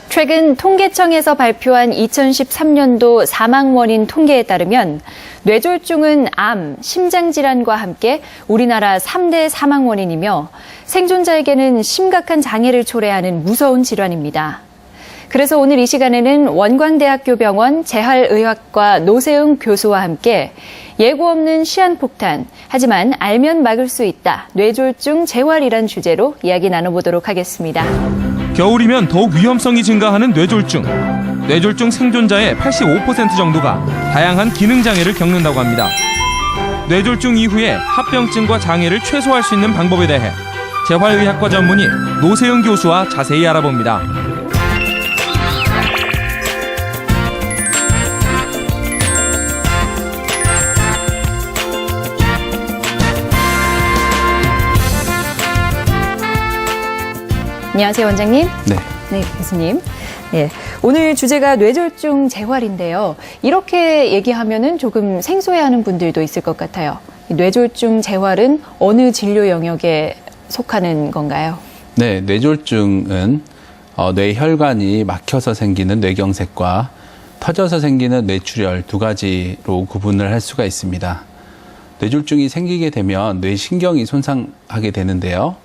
최근 통계청에서 발표한 2013년도 사망 원인 통계에 따르면 뇌졸중은 암, 심장질환과 함께 우리나라 3대 사망 원인이며 생존자에게는 심각한 장애를 초래하는 무서운 질환입니다. 그래서 오늘 이 시간에는 원광대학교 병원 재활의학과 노세흥 교수와 함께 예고 없는 시한폭탄, 하지만 알면 막을 수 있다, 뇌졸중 재활이란 주제로 이야기 나눠보도록 하겠습니다. 겨울이면 더욱 위험성이 증가하는 뇌졸중. 뇌졸중 생존자의 85% 정도가 다양한 기능장애를 겪는다고 합니다. 뇌졸중 이후에 합병증과 장애를 최소화할 수 있는 방법에 대해 재활의학과 전문의 노세흥 교수와 자세히 알아봅니다. 안녕하세요, 원장님. 네. 교수님. 네, 오늘 주제가 뇌졸중 재활인데요. 이렇게 얘기하면은 조금 생소해하는 분들도 있을 것 같아요. 뇌졸중 재활은 어느 진료 영역에 속하는 건가요? 네, 뇌졸중은 뇌혈관이 막혀서 생기는 뇌경색과 터져서 생기는 뇌출혈 두 가지로 구분을 할 수가 있습니다. 뇌졸중이 생기게 되면 뇌신경이 손상하게 되는데요.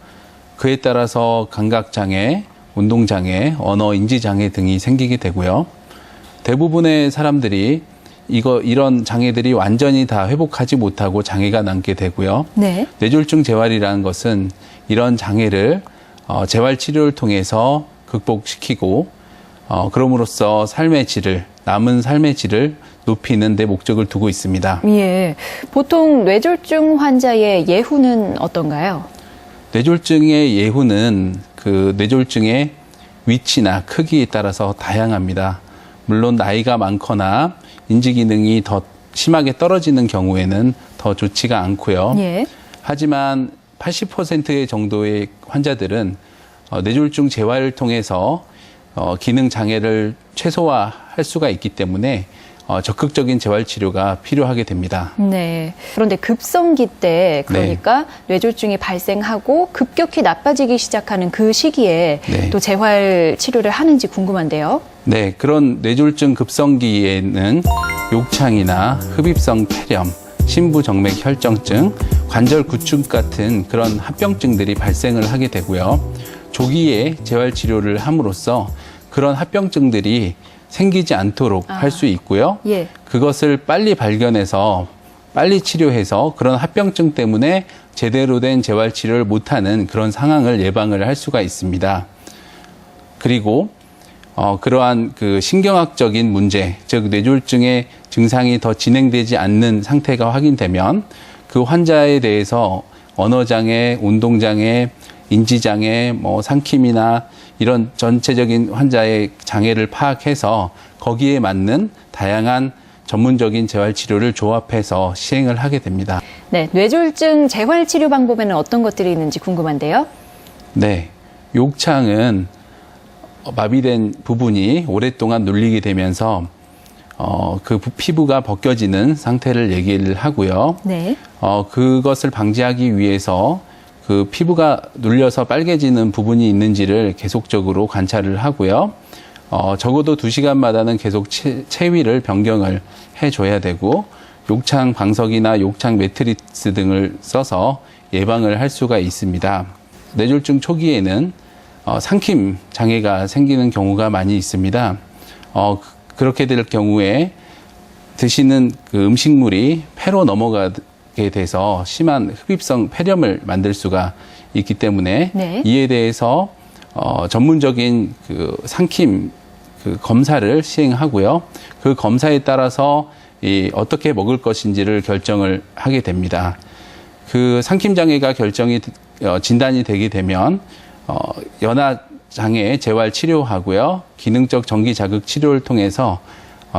그에 따라서 감각장애, 운동장애, 언어인지장애 등이 생기게 되고요. 대부분의 사람들이 이런 장애들이 완전히 다 회복하지 못하고 장애가 남게 되고요. 네. 뇌졸중 재활이라는 것은 이런 장애를 재활치료를 통해서 극복시키고 그럼으로써 남은 삶의 질을 높이는 데 목적을 두고 있습니다. 예. 보통 뇌졸중 환자의 예후는 어떤가요? 뇌졸중의 예후는 그 뇌졸중의 위치나 크기에 따라서 다양합니다. 물론 나이가 많거나 인지기능이 더 심하게 떨어지는 경우에는 더 좋지가 않고요. 예. 하지만 80% 정도의 환자들은 뇌졸중 재활을 통해서 기능 장애를 최소화할 수가 있기 때문에 적극적인 재활 치료가 필요하게 됩니다. 네. 그런데 급성기 때, 그러니까 뇌졸중이 발생하고 급격히 나빠지기 시작하는 그 시기에 또 재활 치료를 하는지 궁금한데요. 네, 그런 뇌졸중 급성기에는 욕창이나 흡입성 폐렴, 심부정맥 혈정증, 관절 구축 같은 그런 합병증들이 발생을 하게 되고요. 조기에 재활 치료를 함으로써 그런 합병증들이 생기지 않도록 할 수 있고요. 예. 그것을 빨리 발견해서 빨리 치료해서 그런 합병증 때문에 제대로 된 재활 치료를 못하는 그런 상황을 예방을 할 수가 있습니다. 그리고 그러한 그 신경학적인 문제, 즉 뇌졸중의 증상이 더 진행되지 않는 상태가 확인되면 그 환자에 대해서 언어장애, 운동장애, 인지장애, 상킴이나 이런 전체적인 환자의 장애를 파악해서 거기에 맞는 다양한 전문적인 재활치료를 조합해서 시행을 하게 됩니다. 네, 뇌졸중 재활치료 방법에는 어떤 것들이 있는지 궁금한데요. 네, 욕창은 마비된 부분이 오랫동안 눌리게 되면서 그 피부가 벗겨지는 상태를 얘기를 하고요. 네. 그것을 방지하기 위해서 그 피부가 눌려서 빨개지는 부분이 있는지를 계속적으로 관찰을 하고요. 적어도 2시간마다는 계속 체위를 변경을 해줘야 되고 욕창 방석이나 욕창 매트리스 등을 써서 예방을 할 수가 있습니다. 뇌졸중 초기에는 상킴 장애가 생기는 경우가 많이 있습니다. 그렇게 될 경우에 드시는 그 음식물이 폐로 넘어가게 돼서 심한 흡입성 폐렴을 만들 수가 있기 때문에 이에 대해서 전문적인 그 상킴 그 검사를 시행하고요. 그 검사에 따라서 어떻게 먹을 것인지를 결정을 하게 됩니다. 그 상킴 장애가 진단이 되게 되면 연화 장애 재활 치료하고요. 기능적 전기 자극 치료를 통해서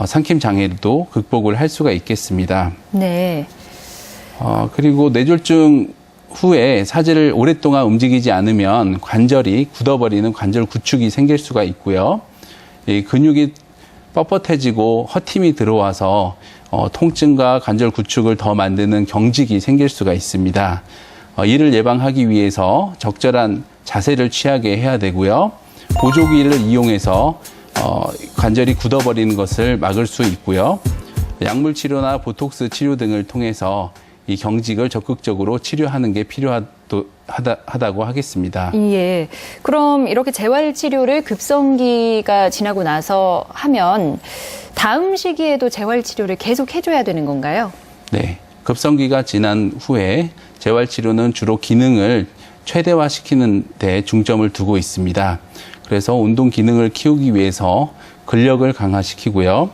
상킴 장애도 극복을 할 수가 있겠습니다. 네. 그리고 뇌졸중 후에 사지를 오랫동안 움직이지 않으면 관절이 굳어버리는 관절 구축이 생길 수가 있고요. 이 근육이 뻣뻣해지고 허팀이 들어와서 통증과 관절 구축을 더 만드는 경직이 생길 수가 있습니다. 이를 예방하기 위해서 적절한 자세를 취하게 해야 되고요. 보조기를 이용해서 관절이 굳어버리는 것을 막을 수 있고요. 약물 치료나 보톡스 치료 등을 통해서 이 경직을 적극적으로 치료하는 게 필요하다고 하겠습니다. 예. 그럼 이렇게 재활 치료를 급성기가 지나고 나서 하면 다음 시기에도 재활 치료를 계속 해줘야 되는 건가요? 네. 급성기가 지난 후에 재활 치료는 주로 기능을 최대화시키는 데 중점을 두고 있습니다. 그래서 운동 기능을 키우기 위해서 근력을 강화시키고요.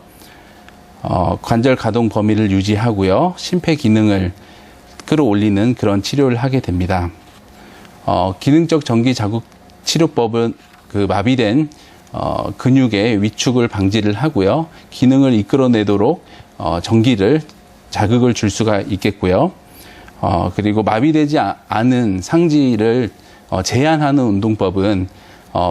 관절 가동 범위를 유지하고요. 심폐 기능을 끌어올리는 그런 치료를 하게 됩니다. 기능적 전기 자극 치료법은 그 마비된 근육의 위축을 방지를 하고요. 기능을 이끌어내도록 전기를 자극을 줄 수가 있겠고요. 그리고 마비되지 않은 상지를 제한하는 운동법은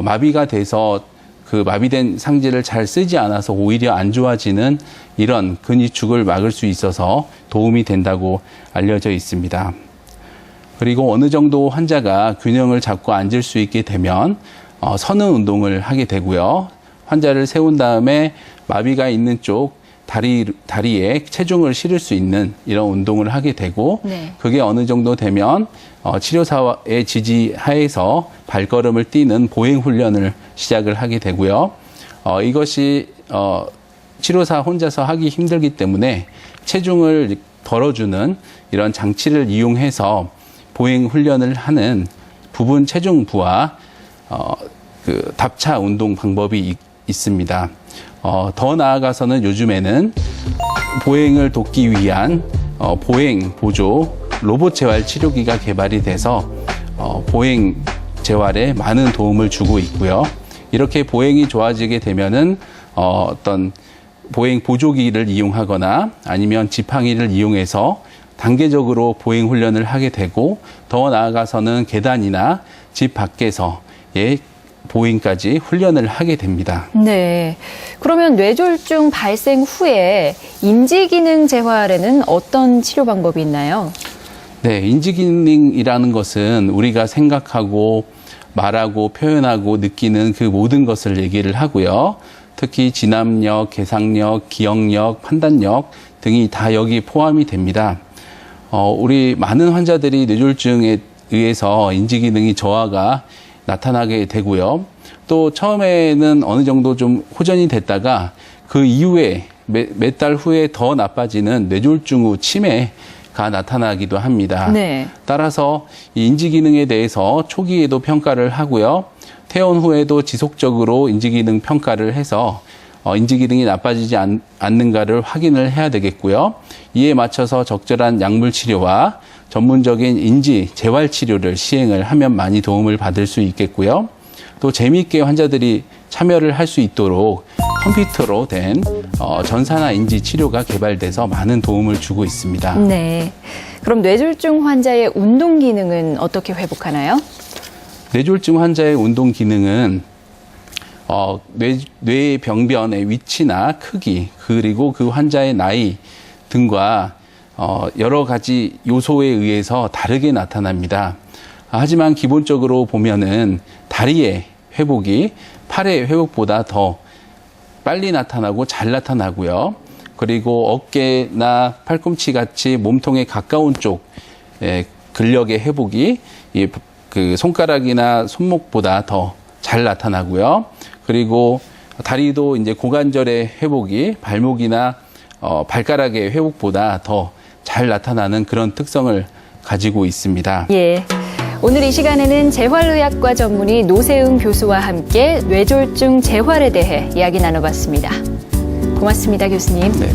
마비가 돼서 그 마비된 상지를 잘 쓰지 않아서 오히려 안 좋아지는 이런 근위축을 막을 수 있어서 도움이 된다고 알려져 있습니다. 그리고 어느 정도 환자가 균형을 잡고 앉을 수 있게 되면 서는 운동을 하게 되고요. 환자를 세운 다음에 마비가 있는 쪽 다리에 체중을 실을 수 있는 이런 운동을 하게 되고 네. 그게 어느 정도 되면 치료사의 지지하에서 발걸음을 뛰는 보행 훈련을 시작을 하게 되고요. 이것이 치료사 혼자서 하기 힘들기 때문에 체중을 덜어주는 이런 장치를 이용해서 보행 훈련을 하는 부분 체중부와 그 답차 운동 방법이 있습니다. 더 나아가서는 요즘에는 보행을 돕기 위한 보행 보조 로봇 재활 치료기가 개발이 돼서 보행 재활에 많은 도움을 주고 있고요. 이렇게 보행이 좋아지게 되면은 어떤 보행 보조기를 이용하거나 아니면 지팡이를 이용해서 단계적으로 보행 훈련을 하게 되고 더 나아가서는 계단이나 집 밖에서의 보행까지 훈련을 하게 됩니다. 네. 그러면 뇌졸중 발생 후에 인지기능 재활에는 어떤 치료 방법이 있나요? 네, 인지기능이라는 것은 우리가 생각하고 말하고 표현하고 느끼는 그 모든 것을 얘기를 하고요. 특히 진압력, 계산력, 기억력, 판단력 등이 다 여기 포함이 됩니다. 우리 많은 환자들이 뇌졸중에 의해서 인지기능이 저하가 나타나게 되고요. 또 처음에는 어느 정도 좀 호전이 됐다가 그 이후에 몇 달 후에 더 나빠지는 뇌졸중 후 치매가 나타나기도 합니다. 네. 따라서 이 인지기능에 대해서 초기에도 평가를 하고요. 퇴원 후에도 지속적으로 인지기능 평가를 해서 인지기능이 나빠지지 않는가를 확인을 해야 되겠고요. 이에 맞춰서 적절한 약물 치료와 전문적인 인지 재활 치료를 시행을 하면 많이 도움을 받을 수 있겠고요. 또 재미있게 환자들이 참여를 할 수 있도록 컴퓨터로 된 전산화 인지 치료가 개발돼서 많은 도움을 주고 있습니다. 네. 그럼 뇌졸중 환자의 운동 기능은 어떻게 회복하나요? 뇌졸중 환자의 운동 기능은 뇌의 병변의 위치나 크기 그리고 그 환자의 나이 등과 여러 가지 요소에 의해서 다르게 나타납니다. 하지만 기본적으로 보면은 다리의 회복이 팔의 회복보다 더 빨리 나타나고 잘 나타나고요. 그리고 어깨나 팔꿈치 같이 몸통에 가까운 쪽 근력의 회복이 그 손가락이나 손목보다 더 잘 나타나고요. 그리고 다리도 이제 고관절의 회복이 발목이나 발가락의 회복보다 더 잘 나타나는 그런 특성을 가지고 있습니다. 예. 오늘 이 시간에는 재활의학과 전문의 노세흥 교수와 함께 뇌졸중 재활에 대해 이야기 나눠봤습니다. 고맙습니다, 교수님. 네.